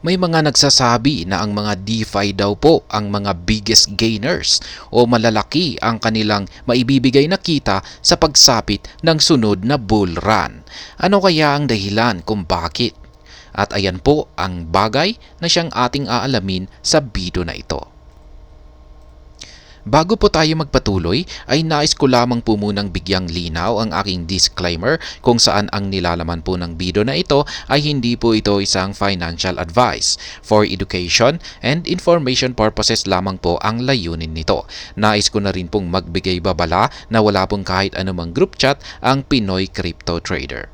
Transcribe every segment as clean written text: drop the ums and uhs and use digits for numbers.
May mga nagsasabi na ang mga DeFi daw po ang mga biggest gainers o malalaki ang kanilang maibibigay na kita sa pagsapit ng sunod na bull run. Ano kaya ang dahilan kung bakit? At ayan po ang bagay na siyang ating aalamin sa video na ito. Bago po tayo magpatuloy, ay nais ko lamang po munang bigyang linaw ang aking disclaimer kung saan ang nilalaman po ng video na ito ay hindi po ito isang financial advice. For education and information purposes lamang po ang layunin nito. Nais ko na rin pong magbigay babala na wala pong kahit anumang group chat ang Pinoy Crypto Trader.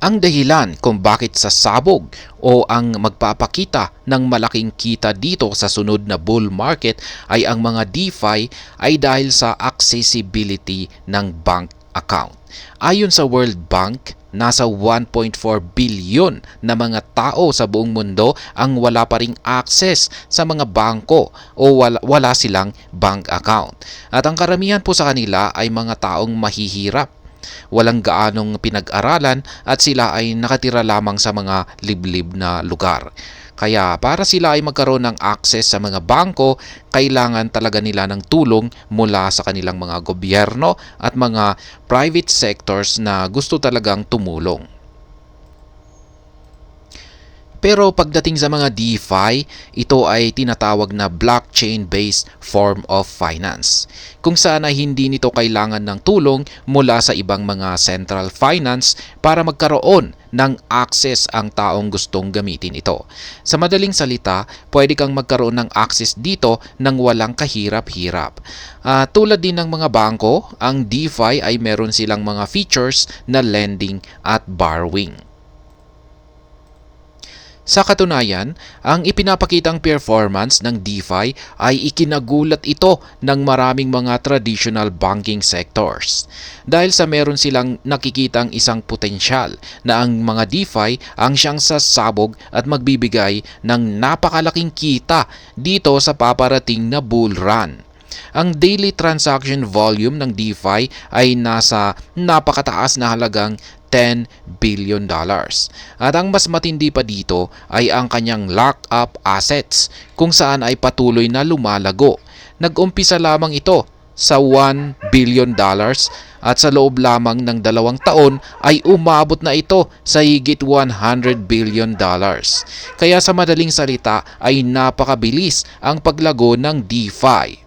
Ang dahilan kung bakit sasabog o ang magpapakita ng malaking kita dito sa sunod na bull market ay ang mga DeFi ay dahil sa accessibility ng bank account. Ayon sa World Bank, nasa 1.4 billion na mga tao sa buong mundo ang wala pa ring access sa mga bangko o wala silang bank account. At ang karamihan po sa kanila ay mga taong mahihirap, walang gaanong pinag-aralan at sila ay nakatira lamang sa mga liblib na lugar. Kaya para sila ay magkaroon ng access sa mga bangko, kailangan talaga nila ng tulong mula sa kanilang mga gobyerno at mga private sectors na gusto talagang tumulong. Pero pagdating sa mga DeFi, ito ay tinatawag na blockchain-based form of finance, kung saan ay hindi nito kailangan ng tulong mula sa ibang mga central finance para magkaroon ng access ang taong gustong gamitin ito. Sa madaling salita, pwede kang magkaroon ng access dito nang walang kahirap-hirap. Tulad din ng mga bangko, ang DeFi ay meron silang mga features na lending at borrowing. Sa katunayan, ang ipinapakitang performance ng DeFi ay ikinagulat ito ng maraming mga traditional banking sectors. Dahil sa meron silang nakikitang isang potensyal na ang mga DeFi ang siyang sasabog at magbibigay ng napakalaking kita dito sa paparating na bull run. Ang daily transaction volume ng DeFi ay nasa napakataas na halagang $10 billion. At ang mas matindi pa dito ay ang kanyang lock-up assets kung saan ay patuloy na lumalago. Nag-umpisa lamang ito sa $1 billion at sa loob lamang ng 2 taon ay umabot na ito sa higit $100 billion. Kaya sa madaling salita ay napakabilis ang paglago ng DeFi.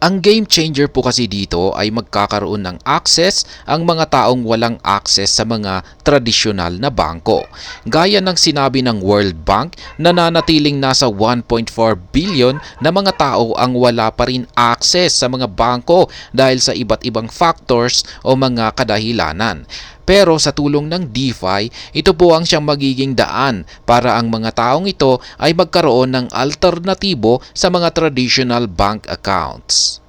Ang game changer po kasi dito ay magkakaroon ng access ang mga taong walang access sa mga tradisyonal na bangko. Gaya ng sinabi ng World Bank, nananatiling nasa 1.4 billion na mga tao ang wala pa rin access sa mga bangko dahil sa iba't ibang factors o mga kadahilanan. Pero sa tulong ng DeFi, ito po ang siyang magiging daan para ang mga taong ito ay magkaroon ng alternatibo sa mga traditional bank accounts.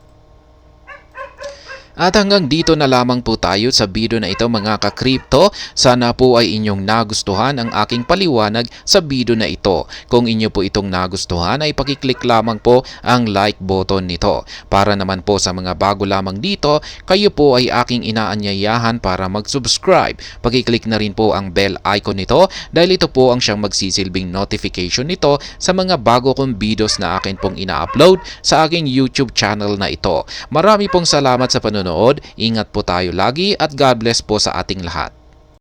At hanggang dito na lamang po tayo sa video na ito mga ka-crypto. Sana po ay inyong nagustuhan ang aking paliwanag sa video na ito. Kung inyo po itong nagustuhan ay pakiclick lamang po ang like button nito. Para naman po sa mga bago lamang dito, kayo po ay aking inaanyayahan para mag-subscribe. Pakiclick na rin po ang bell icon nito dahil ito po ang siyang magsisilbing notification nito sa mga bago kong videos na akin pong ina-upload sa aking YouTube channel na ito. Marami pong salamat sa panonood. Ingat po tayo lagi at God bless po sa ating lahat.